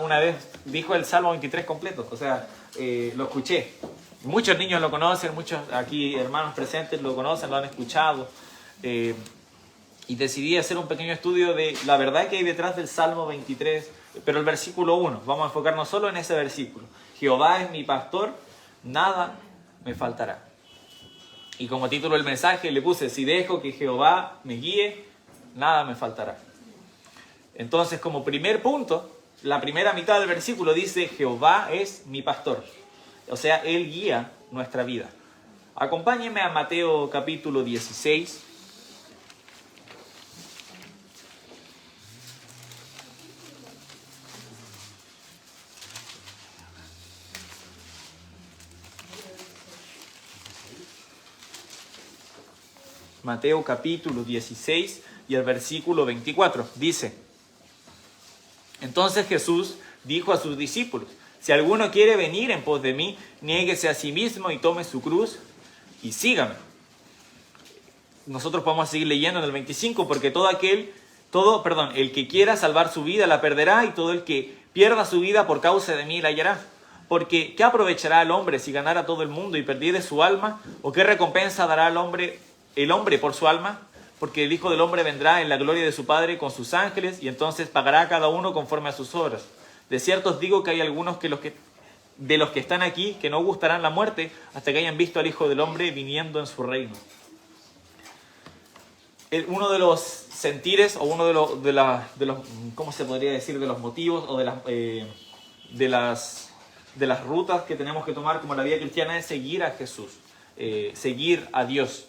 Una vez dijo el Salmo 23 completo, o sea, lo escuché. Muchos niños lo conocen, muchos aquí hermanos presentes lo conocen, lo han escuchado. Y decidí hacer un pequeño estudio de la verdad que hay detrás del Salmo 23, pero el versículo 1, vamos a enfocarnos solo en ese versículo. Jehová es mi pastor, nada me faltará. Y como título del mensaje le puse, si dejo que Jehová me guíe, nada me faltará. Entonces, como primer punto, la primera mitad del versículo dice, Jehová es mi pastor. O sea, Él guía nuestra vida. Acompáñenme a Mateo capítulo 16. Mateo capítulo 16 y el versículo 24. Dice, entonces Jesús dijo a sus discípulos, si alguno quiere venir en pos de mí, niéguese a sí mismo y tome su cruz y sígame. Nosotros podemos seguir leyendo en el 25, porque el que quiera salvar su vida la perderá, y todo el que pierda su vida por causa de mí la hallará. Porque ¿qué aprovechará el hombre si ganara todo el mundo y perdiere su alma? ¿O qué recompensa dará el hombre por su alma? Porque el Hijo del Hombre vendrá en la gloria de su Padre con sus ángeles, y entonces pagará a cada uno conforme a sus obras. De cierto os digo que hay algunos de los que están aquí que no gustarán la muerte hasta que hayan visto al Hijo del Hombre viniendo en su reino. Uno de los sentires, o uno de los ¿cómo se podría decir? De los motivos o de las rutas que tenemos que tomar como la vida cristiana es seguir a Jesús, seguir a Dios.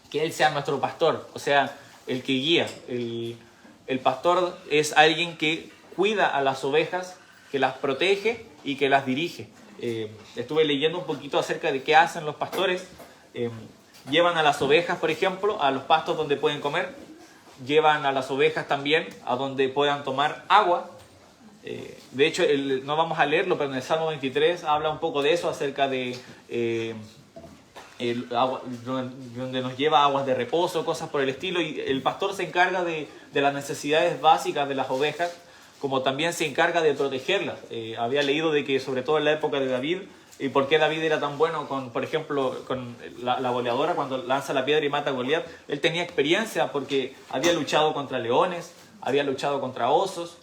Que Él sea nuestro pastor, o sea, el que guía. El pastor es alguien que cuida a las ovejas, que las protege y que las dirige. Estuve leyendo un poquito acerca de qué hacen los pastores. Llevan a las ovejas, por ejemplo, a los pastos donde pueden comer. Llevan a las ovejas también a donde puedan tomar agua. De hecho, no vamos a leerlo, pero en el Salmo 23 habla un poco de eso, acerca de donde nos lleva aguas de reposo, cosas por el estilo, y el pastor se encarga de las necesidades básicas de las ovejas, como también se encarga de protegerlas. Había leído de que sobre todo en la época de David, y por qué David era tan bueno por ejemplo, con la boleadora, cuando lanza la piedra y mata a Goliat, él tenía experiencia porque había luchado contra leones, había luchado contra osos.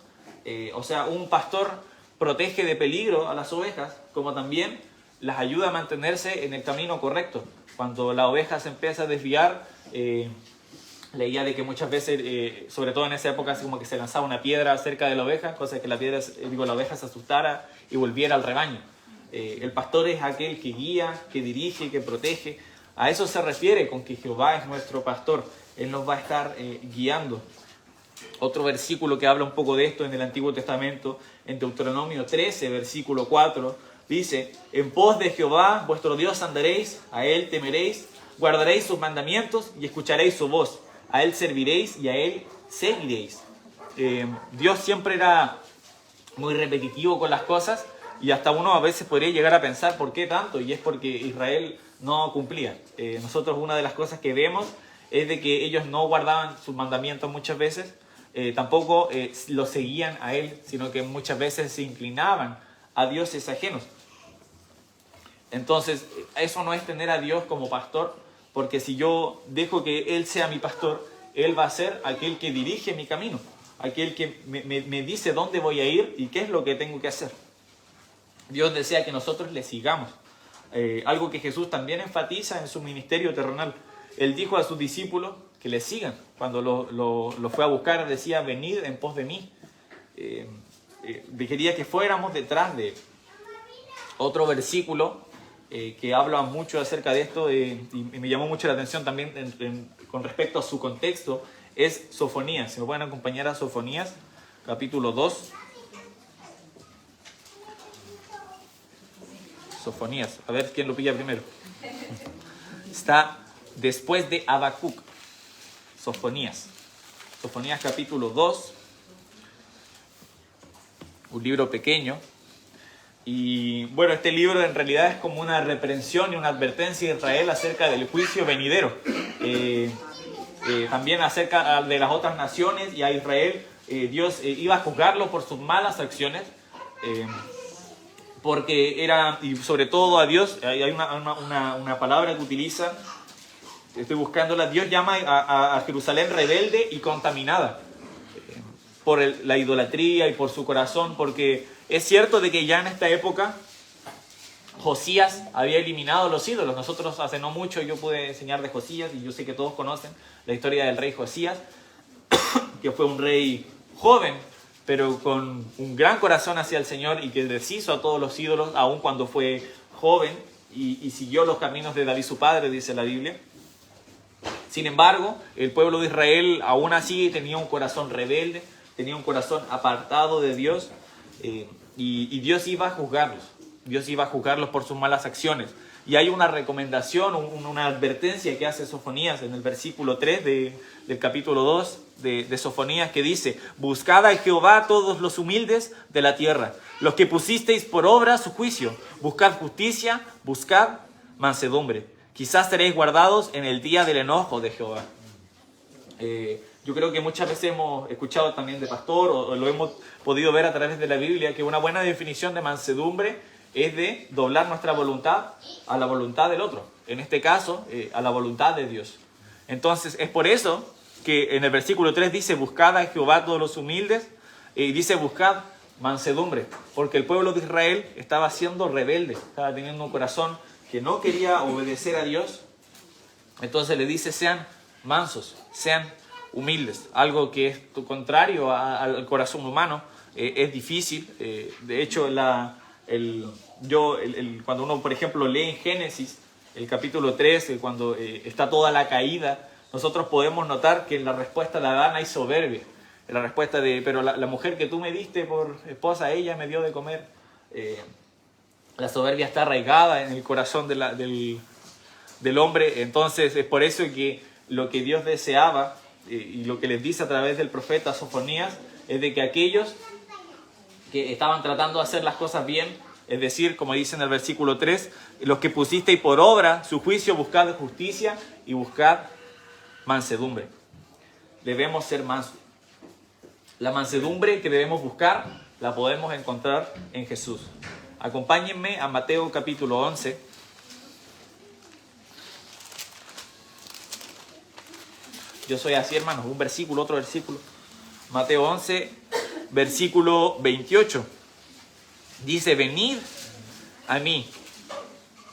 O sea, un pastor protege de peligro a las ovejas, como también las ayuda a mantenerse en el camino correcto. Cuando la oveja se empieza a desviar, leía de que muchas veces, sobre todo en esa época, así como que se lanzaba una piedra cerca de la oveja, cosa que la oveja se asustara y volviera al rebaño. El pastor es aquel que guía, que dirige, que protege. A eso se refiere con que Jehová es nuestro pastor. Él nos va a estar guiando. Otro versículo que habla un poco de esto en el Antiguo Testamento, en Deuteronomio 13, versículo 4, dice, en pos de Jehová vuestro Dios andaréis, a Él temeréis, guardaréis sus mandamientos y escucharéis su voz. A Él serviréis y a Él seguiréis. Dios siempre era muy repetitivo con las cosas, y hasta uno a veces podría llegar a pensar ¿por qué tanto? Y es porque Israel no cumplía. Nosotros una de las cosas que vemos es de que ellos no guardaban sus mandamientos muchas veces, tampoco lo seguían a Él, sino que muchas veces se inclinaban a dioses ajenos. Entonces, eso no es tener a Dios como pastor, porque si yo dejo que Él sea mi pastor, Él va a ser aquel que dirige mi camino, aquel que me dice dónde voy a ir y qué es lo que tengo que hacer. Dios desea que nosotros le sigamos. Algo que Jesús también enfatiza en su ministerio terrenal. Él dijo a sus discípulos que le sigan. Cuando lo fue a buscar, decía, venid en pos de mí. Quería que fuéramos detrás de Él. Otro versículo que habla mucho acerca de esto, y me llamó mucho la atención también con respecto a su contexto, es Sofonías. Si me pueden acompañar a Sofonías, capítulo 2. Sofonías, a ver quién lo pilla primero. Está después de Habacuc. Sofonías capítulo 2, un libro pequeño. Y bueno, este libro en realidad es como una reprensión y una advertencia a Israel acerca del juicio venidero. También acerca de las otras naciones y a Israel Dios iba a juzgarlo por sus malas acciones, porque era, y sobre todo a Dios, hay una palabra que utiliza, estoy buscándola, Dios llama a Jerusalén rebelde y contaminada por la idolatría y por su corazón, porque es cierto de que ya en esta época Josías había eliminado los ídolos. Nosotros hace no mucho yo pude enseñar de Josías, y yo sé que todos conocen la historia del rey Josías, que fue un rey joven, pero con un gran corazón hacia el Señor, y que deshizo a todos los ídolos, aun cuando fue joven, y siguió los caminos de David su padre, dice la Biblia. Sin embargo, el pueblo de Israel aún así tenía un corazón rebelde, tenía un corazón apartado de Dios, y Dios iba a juzgarlos. Dios iba a juzgarlos por sus malas acciones. Y hay una recomendación, una advertencia que hace Sofonías en el versículo 3 del capítulo 2 de Sofonías, que dice: buscad a Jehová todos los humildes de la tierra, los que pusisteis por obra su juicio. Buscad justicia, buscad mansedumbre. Quizás seréis guardados en el día del enojo de Jehová. Yo creo que muchas veces hemos escuchado también de pastor, o lo hemos podido ver a través de la Biblia, que una buena definición de mansedumbre es de doblar nuestra voluntad a la voluntad del otro. En este caso, a la voluntad de Dios. Entonces, es por eso que en el versículo 3 dice: buscad a Jehová todos los humildes, y dice: buscad mansedumbre, porque el pueblo de Israel estaba siendo rebelde, estaba teniendo un corazón que no quería obedecer a Dios. Entonces le dice: sean mansos, sean humildes, algo que es contrario al corazón humano. Es difícil. De hecho, cuando uno, por ejemplo, lee en Génesis el capítulo 13, cuando está toda la caída, nosotros podemos notar que en la respuesta de Adán hay soberbia. En la respuesta pero la mujer que tú me diste por esposa, ella me dio de comer. La soberbia está arraigada en el corazón del hombre. Entonces es por eso que lo que Dios deseaba, y lo que les dice a través del profeta Sofonías, es de que aquellos que estaban tratando de hacer las cosas bien, es decir, como dice en el versículo 3, los que pusisteis por obra su juicio, buscad justicia y buscad mansedumbre. Debemos ser mansos. La mansedumbre que debemos buscar la podemos encontrar en Jesús. Acompáñenme a Mateo capítulo 11. Yo soy así, hermanos, un versículo, otro versículo. Mateo 11, versículo 28. Dice: venid a mí.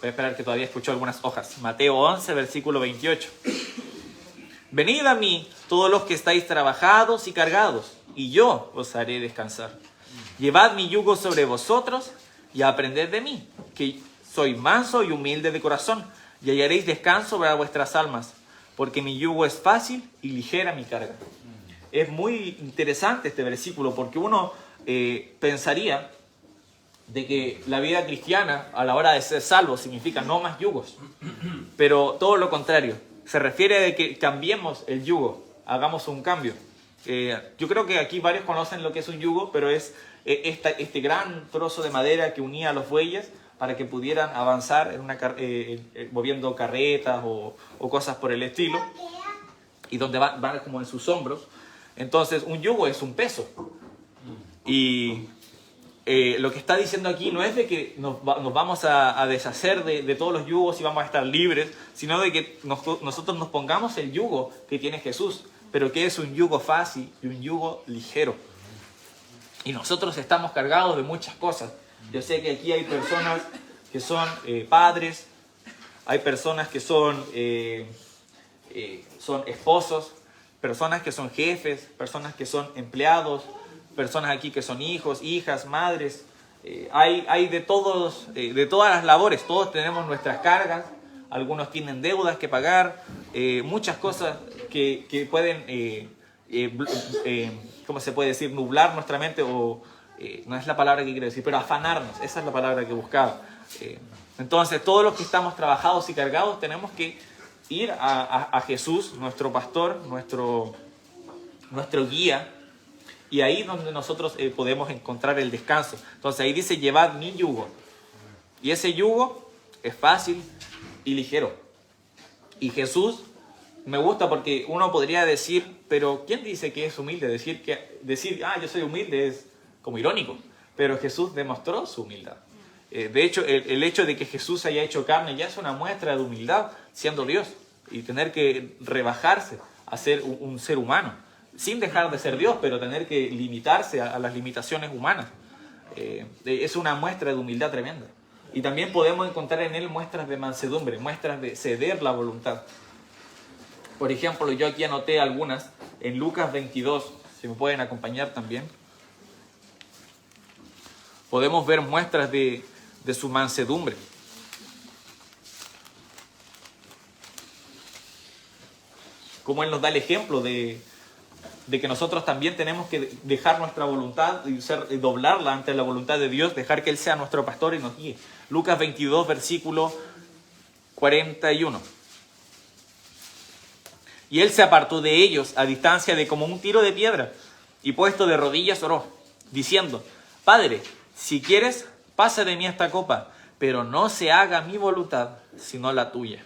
Voy a esperar que todavía escucho algunas hojas. Mateo 11, versículo 28. Venid a mí todos los que estáis trabajados y cargados, y yo os haré descansar. Llevad mi yugo sobre vosotros y aprended de mí, que soy manso y humilde de corazón, y hallaréis descanso para vuestras almas, porque mi yugo es fácil y ligera mi carga. Es muy interesante este versículo, porque uno pensaría de que la vida cristiana a la hora de ser salvo significa no más yugos, pero todo lo contrario. Se refiere a que cambiemos el yugo, hagamos un cambio. Yo creo que aquí varios conocen lo que es un yugo, pero es este gran trozo de madera que unía a los bueyes para que pudieran avanzar moviendo carretas o cosas por el estilo, y donde van como en sus hombros. Entonces un yugo es un peso, y lo que está diciendo aquí no es de que nos vamos a deshacer de todos los yugos y vamos a estar libres, sino de que nosotros nos pongamos el yugo que tiene Jesús, pero que es un yugo fácil y un yugo ligero. Y nosotros estamos cargados de muchas cosas. Yo sé que aquí hay personas que son padres, hay personas que son esposos, personas que son jefes, personas que son empleados, personas aquí que son hijos, hijas, madres. Hay de todas las labores. Todos tenemos nuestras cargas. Algunos tienen deudas que pagar. Muchas cosas que pueden, ¿cómo se puede decir? Nublar nuestra mente, o no es la palabra que quiero decir, pero afanarnos. Esa es la palabra que buscaba. Entonces, todos los que estamos trabajados y cargados tenemos que ir a Jesús, nuestro pastor, nuestro guía. Y ahí es donde nosotros podemos encontrar el descanso. Entonces ahí dice: llevad mi yugo. Y ese yugo es fácil y ligero. Y Jesús me gusta porque uno podría decir, pero ¿quién dice que es humilde? Decir, yo soy humilde es como irónico, pero Jesús demostró su humildad. De hecho, el hecho de que Jesús haya hecho carne ya es una muestra de humildad, siendo Dios, y tener que rebajarse a ser un ser humano, sin dejar de ser Dios, pero tener que limitarse a las limitaciones humanas. Es una muestra de humildad tremenda. Y también podemos encontrar en él muestras de mansedumbre, muestras de ceder la voluntad. Por ejemplo, yo aquí anoté algunas en Lucas 22, si me pueden acompañar también. Podemos ver muestras de su mansedumbre. Como él nos da el ejemplo de que nosotros también tenemos que dejar nuestra voluntad y doblarla ante la voluntad de Dios, dejar que Él sea nuestro pastor y nos guíe. Lucas 22, versículo 41. Y Él se apartó de ellos a distancia de como un tiro de piedra, y puesto de rodillas oró, diciendo: Padre, si quieres, pasa de mí esta copa, pero no se haga mi voluntad, sino la tuya.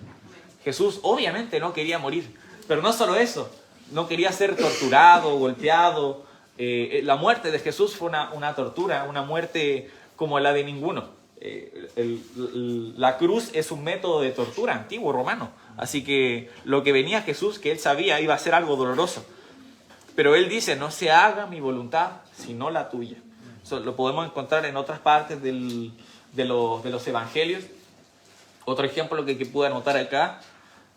Jesús obviamente no quería morir, pero no solo eso, no quería ser torturado, golpeado. La muerte de Jesús fue una tortura, una muerte como la de ninguno. La cruz es un método de tortura antiguo romano. Así que lo que venía Jesús, que él sabía, iba a ser algo doloroso. Pero él dice: no se haga mi voluntad, sino la tuya. Eso lo podemos encontrar en otras partes de los evangelios. Otro ejemplo que pude anotar acá,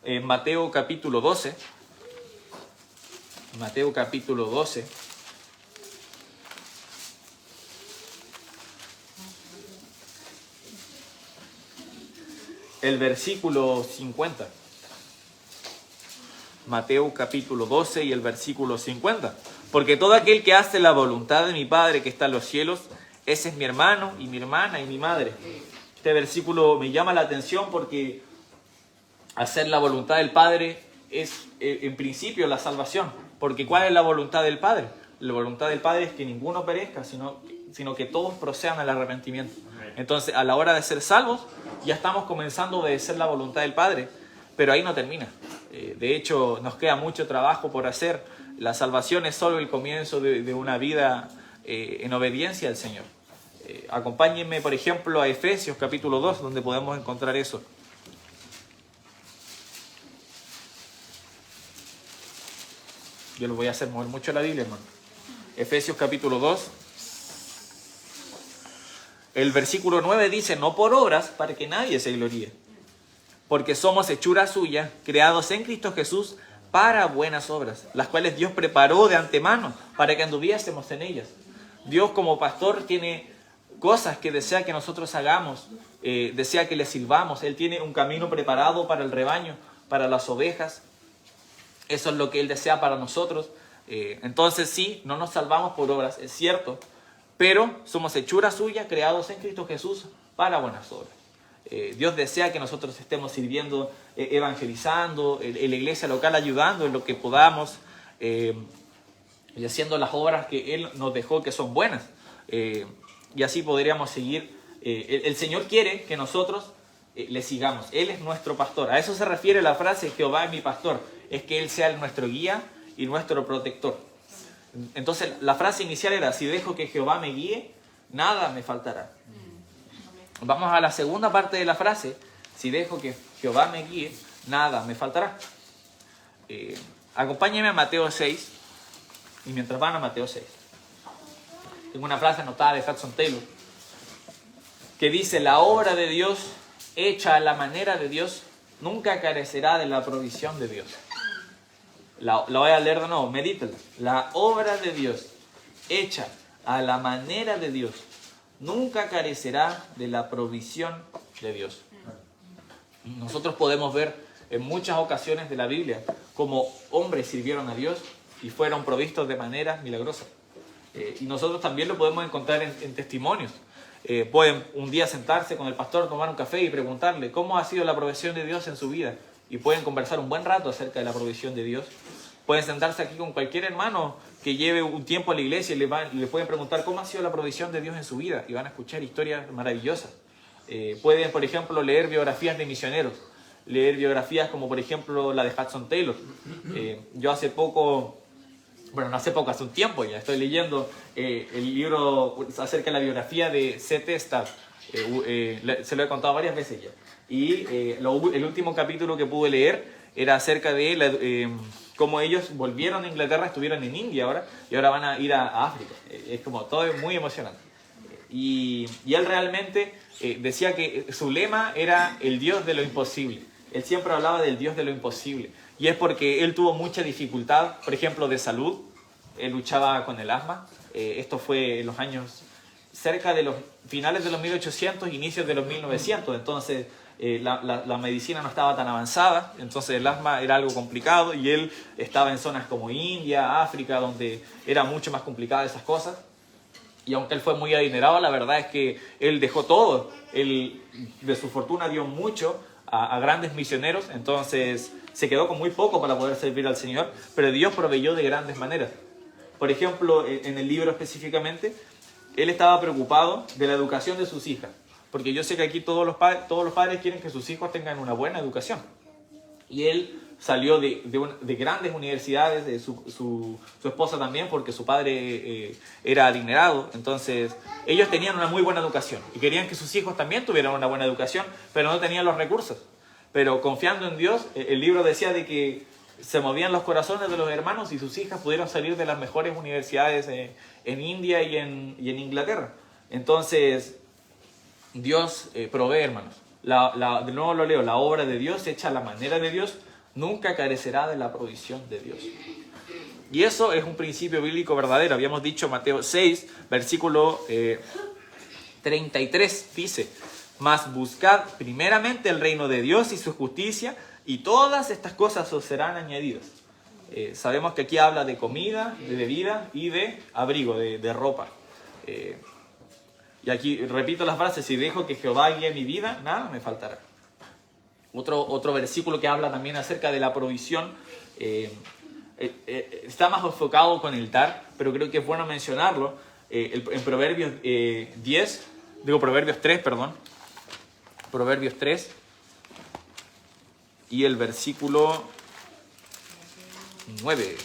en Mateo capítulo 12. Mateo capítulo 12. El versículo 50. Mateo capítulo 12 y el versículo 50. Porque todo aquel que hace la voluntad de mi Padre que está en los cielos, ese es mi hermano y mi hermana y mi madre. Este versículo me llama la atención porque hacer la voluntad del Padre es en principio la salvación. Porque ¿cuál es la voluntad del Padre? La voluntad del Padre es que ninguno perezca, sino que todos procedan al arrepentimiento. Entonces, a la hora de ser salvos, ya estamos comenzando a obedecer la voluntad del Padre, pero ahí no termina. De hecho, nos queda mucho trabajo por hacer. La salvación es solo el comienzo de una vida en obediencia al Señor. Acompáñenme, por ejemplo, a Efesios capítulo 2, donde podemos encontrar eso. Yo lo voy a hacer mover mucho la Biblia, hermano. Efesios capítulo 2. El versículo 9 dice: no por obras, para que nadie se gloríe, porque somos hechura suya, creados en Cristo Jesús para buenas obras, las cuales Dios preparó de antemano para que anduviésemos en ellas. Dios como pastor tiene cosas que desea que nosotros hagamos, desea que le sirvamos. Él tiene un camino preparado para el rebaño, para las ovejas. Eso es lo que Él desea para nosotros. Entonces sí, no nos salvamos por obras, es cierto, pero somos hechura suya, creados en Cristo Jesús para buenas obras. Dios desea que nosotros estemos sirviendo, evangelizando, en la iglesia local ayudando en lo que podamos, y haciendo las obras que Él nos dejó que son buenas. Y así podríamos seguir. El Señor quiere que nosotros le sigamos. Él es nuestro pastor. A eso se refiere la frase: Jehová es mi pastor. Es que Él sea nuestro guía y nuestro protector. Entonces la frase inicial era: si dejo que Jehová me guíe, nada me faltará. Vamos a la segunda parte de la frase: si dejo que Jehová me guíe, nada me faltará. Acompáñenme a Mateo 6. Y mientras van a Mateo 6, tengo una frase anotada de Hudson Taylor que dice: la obra de Dios hecha a la manera de Dios nunca carecerá de la provisión de Dios. La voy a leer de nuevo, medítala. La obra de Dios hecha a la manera de Dios nunca carecerá de la provisión de Dios. Nosotros podemos ver en muchas ocasiones de la Biblia cómo hombres sirvieron a Dios y fueron provistos de manera milagrosa. Y nosotros también lo podemos encontrar en testimonios. Pueden un día sentarse con el pastor, tomar un café y preguntarle cómo ha sido la provisión de Dios en su vida. Y pueden conversar un buen rato acerca de la provisión de Dios. Pueden sentarse aquí con cualquier hermano que lleve un tiempo a la iglesia y le pueden preguntar cómo ha sido la provisión de Dios en su vida. Y van a escuchar historias maravillosas. Pueden, por ejemplo, leer biografías de misioneros leer biografías como por ejemplo la de Hudson Taylor. Yo hace poco, bueno, no hace poco, hace un tiempo ya, estoy leyendo el libro acerca de la biografía de C.T. Studd. Se lo he contado varias veces ya. Y el último capítulo que pude leer era acerca de cómo ellos volvieron a Inglaterra, estuvieron en India ahora, y ahora van a ir a África. Es como todo es muy emocionante. Y él realmente decía que su lema era el Dios de lo imposible. Él siempre hablaba del Dios de lo imposible. Y es porque él tuvo mucha dificultad, por ejemplo, de salud. Él luchaba con el asma. Esto fue en los años cerca de los finales de los 1800, inicios de los 1900. Entonces, la medicina no estaba tan avanzada. Entonces, el asma era algo complicado. Y él estaba en zonas como India, África, donde era mucho más complicada esas cosas. Y aunque él fue muy adinerado, la verdad es que él dejó todo. Él de su fortuna dio mucho a grandes misioneros, entonces se quedó con muy poco para poder servir al Señor, pero Dios proveyó de grandes maneras. Por ejemplo, en el libro específicamente, él estaba preocupado de la educación de sus hijas, porque yo sé que aquí todos los padres quieren que sus hijos tengan una buena educación. Y él salió de grandes universidades, su esposa también, porque su padre era adinerado. Entonces, ellos tenían una muy buena educación y querían que sus hijos también tuvieran una buena educación, pero no tenían los recursos. Pero confiando en Dios, el libro decía de que se movían los corazones de los hermanos y sus hijas pudieron salir de las mejores universidades en India y en Inglaterra. Entonces, Dios provee, hermanos. De nuevo lo leo, la obra de Dios hecha a la manera de Dios nunca carecerá de la provisión de Dios. Y eso es un principio bíblico verdadero. Habíamos dicho Mateo 6, versículo 33, dice: mas buscad primeramente el reino de Dios y su justicia, y todas estas cosas os serán añadidas. Sabemos que aquí habla de comida, de bebida y de abrigo, de ropa. Y aquí repito las frases: si dejo que Jehová guíe mi vida, nada me faltará. Otro versículo que habla también acerca de la provisión, está más enfocado con el dar, pero creo que es bueno mencionarlo. En Proverbios 3 y el versículo 9.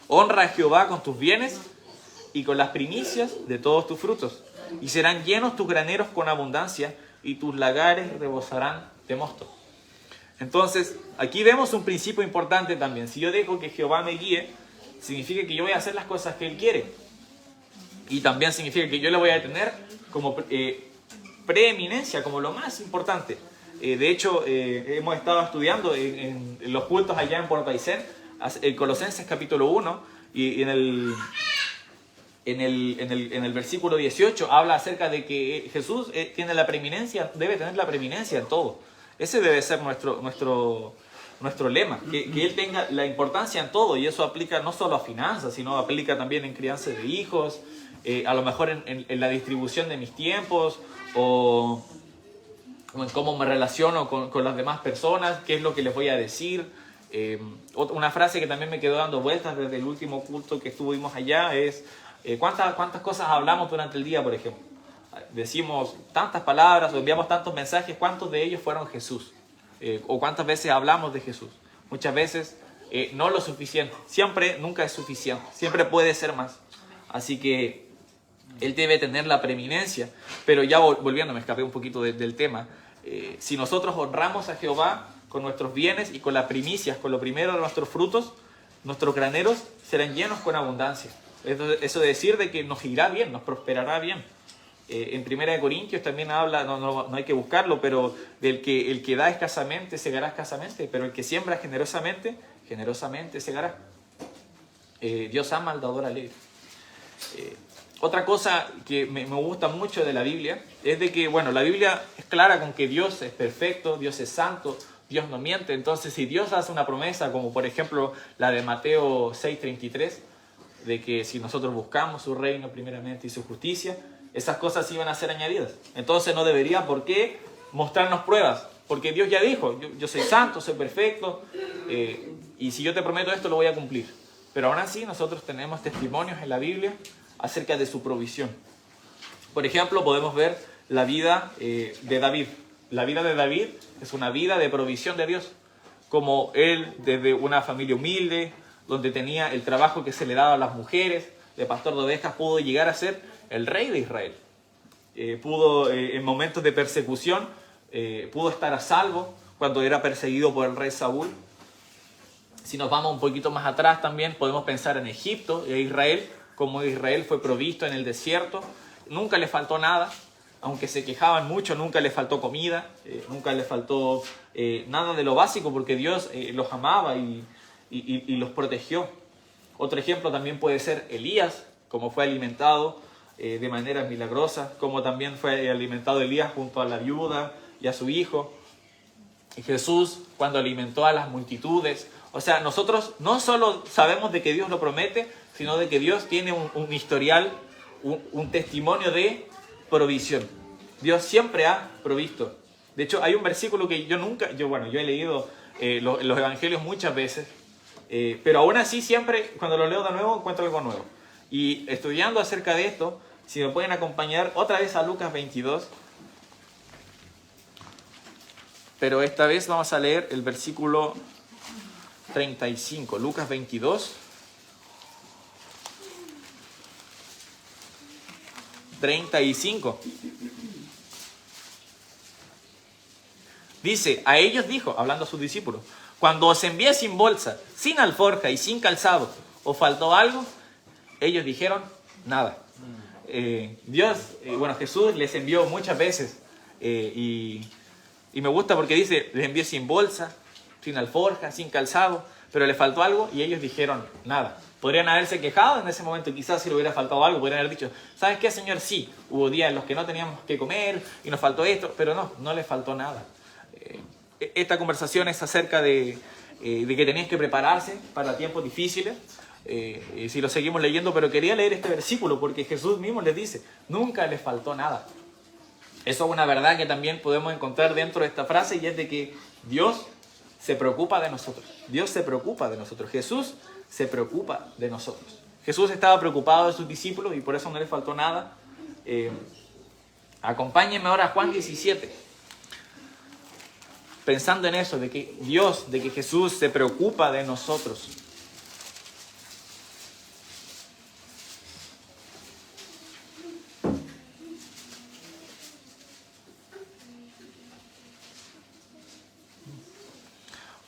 Honra a Jehová con tus bienes y con las primicias de todos tus frutos, y serán llenos tus graneros con abundancia, y tus lagares rebosarán de mosto. Entonces, aquí vemos un principio importante también. Si yo dejo que Jehová me guíe, significa que yo voy a hacer las cosas que Él quiere. Y también significa que yo le voy a tener como preeminencia, como lo más importante. De hecho, hemos estado estudiando en los cultos allá en Puerto Aysén, Colosenses capítulo 1, y en el versículo 18 habla acerca de que Jesús tiene la preeminencia, debe tener la preeminencia en todo. Ese debe ser nuestro lema, que Él tenga la importancia en todo, y eso aplica no solo a finanzas, sino aplica también en crianza de hijos, a lo mejor en la distribución de mis tiempos, o en cómo me relaciono con las demás personas, qué es lo que les voy a decir. Una frase que también me quedó dando vueltas desde el último culto que estuvimos allá es: ¿cuántas cosas hablamos durante el día, por ejemplo? Decimos tantas palabras o enviamos tantos mensajes, ¿cuántos de ellos fueron Jesús? O cuántas veces hablamos de Jesús. Muchas veces no lo suficiente. Siempre, nunca es suficiente. Siempre puede ser más. Así que Él debe tener la preeminencia. Pero ya volviendo, me escapé un poquito del tema. Si nosotros honramos a Jehová con nuestros bienes y con las primicias, con lo primero de nuestros frutos, nuestros graneros serán llenos con abundancia. Eso de decir de que nos irá bien, nos prosperará bien. En 1 Corintios también habla, no hay que buscarlo, pero del que el que da escasamente segará escasamente, pero el que siembra generosamente, generosamente segará. Dios ama al dador alegre. Otra cosa que me gusta mucho de la Biblia es de que, bueno, la Biblia es clara con que Dios es perfecto, Dios es santo, Dios no miente. Entonces, si Dios hace una promesa, como por ejemplo la de Mateo 6:33, de que si nosotros buscamos su reino primeramente y su justicia, esas cosas iban a ser añadidas. Entonces no debería por qué mostrarnos pruebas, porque Dios ya dijo: yo soy santo, soy perfecto, y si yo te prometo esto lo voy a cumplir. Pero aún así nosotros tenemos testimonios en la Biblia acerca de su provisión. Por ejemplo, podemos ver la vida de David. La vida de David es una vida de provisión de Dios. Como él, desde una familia humilde, donde tenía el trabajo que se le daba a las mujeres, de pastor de ovejas, pudo llegar a ser el rey de Israel. En momentos de persecución, pudo estar a salvo cuando era perseguido por el rey Saúl. Si nos vamos un poquito más atrás también, podemos pensar en Egipto e Israel, como Israel fue provisto en el desierto. Nunca le faltó nada, aunque se quejaban mucho, nunca le faltó comida, nunca le faltó nada de lo básico, porque Dios los amaba y los protegió. Otro ejemplo también puede ser Elías, como fue alimentado de manera milagrosa, como también fue alimentado Elías junto a la viuda y a su hijo. Y Jesús, cuando alimentó a las multitudes. O sea, nosotros no solo sabemos de que Dios lo promete, sino de que Dios tiene un historial, un testimonio de provisión. Dios siempre ha provisto. De hecho, hay un versículo que yo he leído los evangelios muchas veces, pero aún así siempre, cuando lo leo de nuevo, encuentro algo nuevo. Y estudiando acerca de esto, si me pueden acompañar otra vez a Lucas 22, pero esta vez vamos a leer el versículo 35, Lucas 22, 35. Dice, a ellos dijo, hablando a sus discípulos, cuando os envié sin bolsa, sin alforja y sin calzado, ¿os faltó algo? Ellos dijeron, nada. Jesús les envió muchas veces y me gusta porque dice, les envió sin bolsa, sin alforja, sin calzado, pero le faltó algo y ellos dijeron nada. Podrían haberse quejado en ese momento, quizás si le hubiera faltado algo, podrían haber dicho, ¿sabes qué, Señor? Sí, hubo días en los que no teníamos que comer y nos faltó esto, pero no les faltó nada. Esta conversación es acerca de que tenéis que prepararse para tiempos difíciles. Si lo seguimos leyendo, pero quería leer este versículo porque Jesús mismo les dice, nunca les faltó nada. Eso es una verdad que también podemos encontrar dentro de esta frase, y es de que Dios se preocupa de nosotros. Dios se preocupa de nosotros. Jesús se preocupa de nosotros. Jesús estaba preocupado de sus discípulos y por eso no les faltó nada. Acompáñenme ahora a Juan 17. Pensando en eso, de que Jesús se preocupa de nosotros.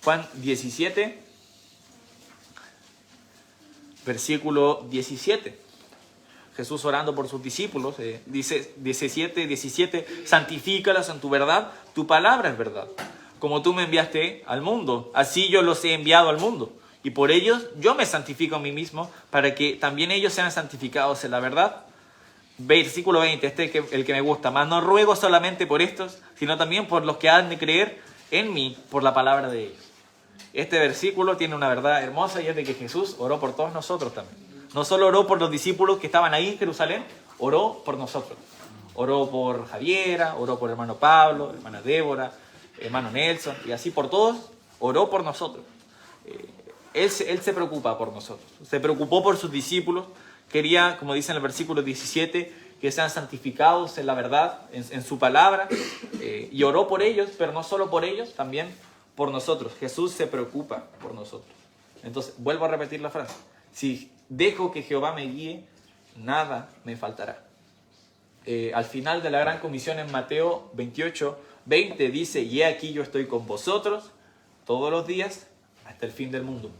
Juan 17, versículo 17. Jesús orando por sus discípulos, dice 17, santifícalos en tu verdad, tu palabra es verdad. Como tú me enviaste al mundo, así yo los he enviado al mundo. Y por ellos yo me santifico a mí mismo, para que también ellos sean santificados en la verdad. Versículo 20, el que me gusta. Mas no ruego solamente por estos, sino también por los que han de creer en mí por la palabra de ellos. Este versículo tiene una verdad hermosa, y es de que Jesús oró por todos nosotros también. No solo oró por los discípulos que estaban ahí en Jerusalén, oró por nosotros. Oró por Javiera, oró por hermano Pablo, hermana Débora, hermano Nelson, y así por todos, oró por nosotros. Él se preocupa por nosotros. Se preocupó por sus discípulos. Quería, como dice en el versículo 17, que sean santificados en la verdad, en su palabra. Y oró por ellos, pero no solo por ellos, también por nosotros. Jesús se preocupa por nosotros. Entonces, vuelvo a repetir la frase. Si dejo que Jehová me guíe, nada me faltará. Al final de la gran comisión en Mateo 28, 20 dice, y he aquí yo estoy con vosotros todos los días hasta el fin del mundo.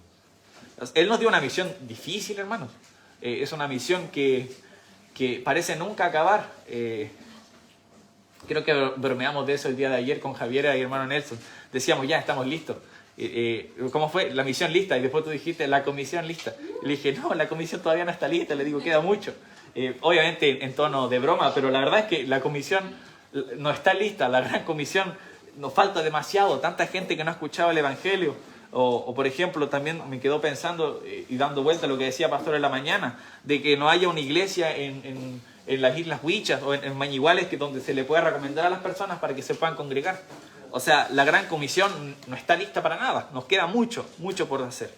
Él nos dio una misión difícil, hermanos. Es una misión que parece nunca acabar. Creo que bromeamos de eso el día de ayer con Javiera y hermano Nelson. Decíamos, ya estamos listos. ¿Cómo fue? La misión lista. Y después tú dijiste, la comisión lista. Y le dije, no, la comisión todavía no está lista. Le digo, queda mucho. Obviamente en tono de broma, pero la verdad es que la comisión no está lista. La gran comisión nos falta demasiado. Tanta gente que no ha escuchado el Evangelio. O por ejemplo, también me quedó pensando y dando vuelta a lo que decía Pastor en la mañana, de que no haya una iglesia en las Islas Huichas o en Mañiguales donde se le pueda recomendar a las personas para que se puedan congregar. O sea, la gran comisión no está lista para nada. Nos queda mucho por hacer.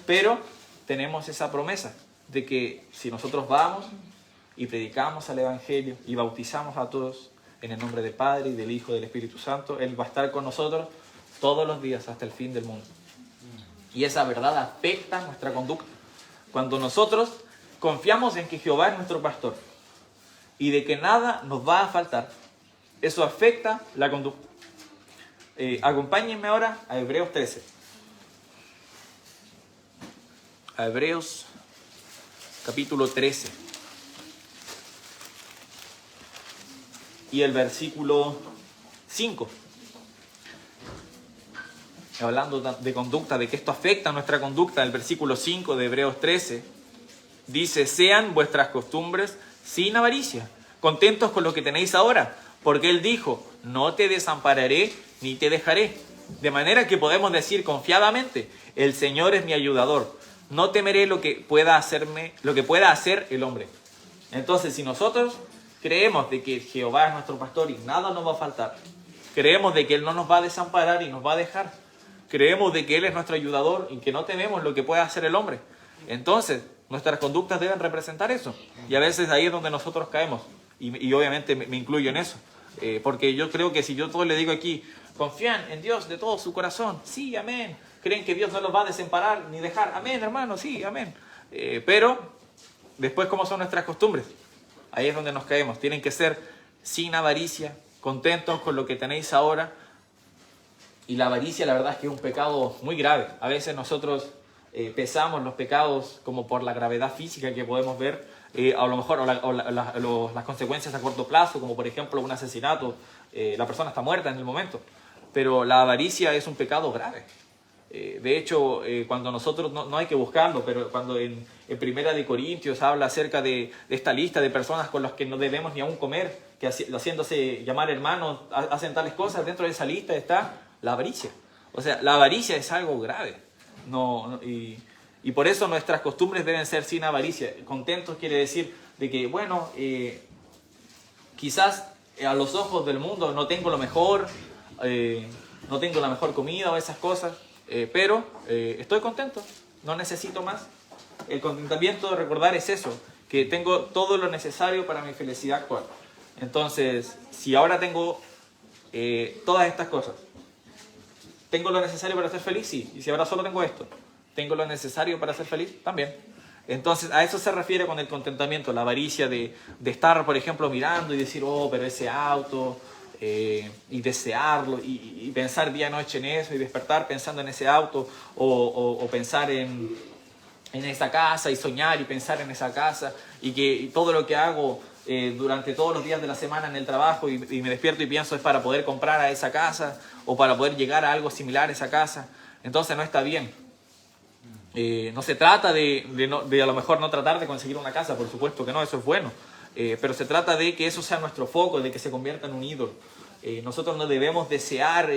Pero tenemos esa promesa de que si nosotros vamos y predicamos el Evangelio y bautizamos a todos, en el nombre del Padre, y del Hijo, y del Espíritu Santo. Él va a estar con nosotros todos los días hasta el fin del mundo. Y esa verdad afecta nuestra conducta. Cuando nosotros confiamos en que Jehová es nuestro pastor y de que nada nos va a faltar, eso afecta la conducta. Acompáñenme ahora a Hebreos 13. A Hebreos capítulo 13. Y el versículo 5. Hablando de conducta, de que esto afecta a nuestra conducta, el versículo 5 de Hebreos 13 dice: sean vuestras costumbres sin avaricia, contentos con lo que tenéis ahora, porque Él dijo: no te desampararé ni te dejaré. De manera que podemos decir confiadamente: el Señor es mi ayudador, no temeré lo que pueda hacer el hombre. Entonces, si nosotros creemos de que Jehová es nuestro pastor y nada nos va a faltar, creemos de que Él no nos va a desamparar y nos va a dejar, creemos de que Él es nuestro ayudador y que no tememos lo que pueda hacer el hombre, entonces nuestras conductas deben representar eso. Y a veces ahí es donde nosotros caemos. Y obviamente me incluyo en eso. Porque yo creo que si yo todo le digo aquí: confían en Dios de todo su corazón, sí, amén. Creen que Dios no los va a desamparar ni dejar, amén, hermano, sí, amén. Pero después, ¿cómo son nuestras costumbres? Ahí es donde nos caemos. Tienen que ser sin avaricia, contentos con lo que tenéis ahora. Y la avaricia, la verdad es que es un pecado muy grave. A veces nosotros pesamos los pecados como por la gravedad física que podemos ver, a lo mejor las consecuencias a corto plazo, como por ejemplo un asesinato, la persona está muerta en el momento. Pero la avaricia es un pecado grave. De hecho, cuando nosotros, no hay que buscarlo, pero cuando en Primera de Corintios habla acerca de esta lista de personas con las que no debemos ni aún comer, que haciéndose llamar hermanos hacen tales cosas, dentro de esa lista está la avaricia. O sea, la avaricia es algo grave. Y por eso nuestras costumbres deben ser sin avaricia. Contentos quiere decir de que, bueno, quizás a los ojos del mundo no tengo lo mejor, no tengo la mejor comida o esas cosas, pero estoy contento, no necesito más. El contentamiento de recordar es eso, que tengo todo lo necesario para mi felicidad actual. Entonces, si ahora tengo todas estas cosas, ¿tengo lo necesario para ser feliz? Sí. Y si ahora solo tengo esto, ¿tengo lo necesario para ser feliz? También. Entonces, a eso se refiere con el contentamiento, la avaricia de estar, por ejemplo, mirando y decir: oh, pero ese auto, y desearlo, y pensar día y noche en eso, y despertar pensando en ese auto, o pensar en esa casa, y soñar y pensar en esa casa, y todo lo que hago durante todos los días de la semana en el trabajo, y me despierto y pienso es para poder comprar a esa casa, o para poder llegar a algo similar a esa casa. Entonces no está bien. No se trata de a lo mejor no tratar de conseguir una casa, por supuesto que no, eso es bueno, pero se trata de que eso sea nuestro foco, de que se convierta en un ídolo. Nosotros no debemos desear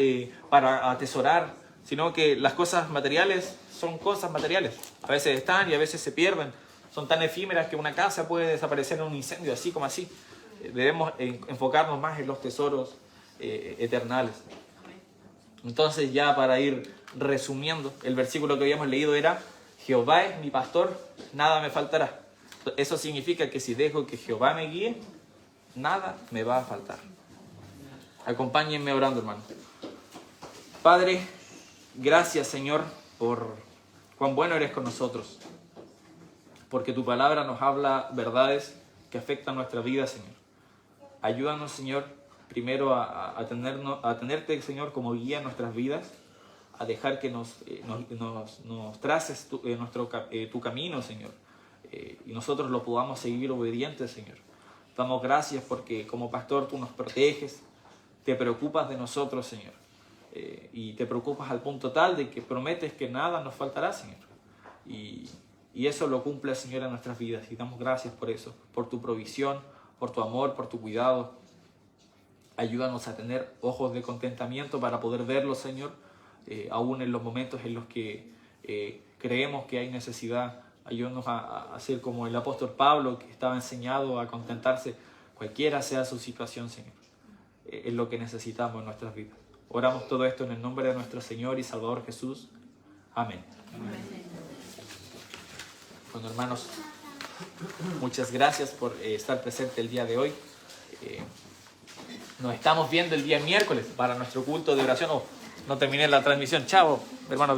para atesorar, sino que las cosas materiales son cosas materiales. A veces están y a veces se pierden. Son tan efímeras que una casa puede desaparecer en un incendio, así como así. Debemos enfocarnos más en los tesoros eternales. Entonces, ya para ir resumiendo, el versículo que habíamos leído era: Jehová es mi pastor, nada me faltará. Eso significa que si dejo que Jehová me guíe, nada me va a faltar. Acompáñenme orando, hermano. Padre, gracias, Señor, por cuán bueno eres con nosotros, porque tu palabra nos habla verdades que afectan nuestra vida, Señor. Ayúdanos, Señor, primero a tenerte, Señor, como guía en nuestras vidas, a dejar que nos traces tu camino, Señor, y nosotros lo podamos seguir obedientes, Señor. Damos gracias porque como pastor tú nos proteges, te preocupas de nosotros, Señor, y te preocupas al punto tal de que prometes que nada nos faltará, Señor. Y eso lo cumple, Señor, en nuestras vidas, y damos gracias por eso, por tu provisión, por tu amor, por tu cuidado. Ayúdanos a tener ojos de contentamiento para poder verlo, Señor, aún en los momentos en los que creemos que hay necesidad. Ayúdanos a ser como el apóstol Pablo, que estaba enseñado a contentarse cualquiera sea su situación, Señor. Es lo que necesitamos en nuestras vidas. Oramos todo esto en el nombre de nuestro Señor y Salvador Jesús. Amén. Amén. Bueno, hermanos, muchas gracias por estar presente el día de hoy. Nos estamos viendo el día miércoles para nuestro culto de oración. Oh, no terminé la transmisión. Chao, hermano.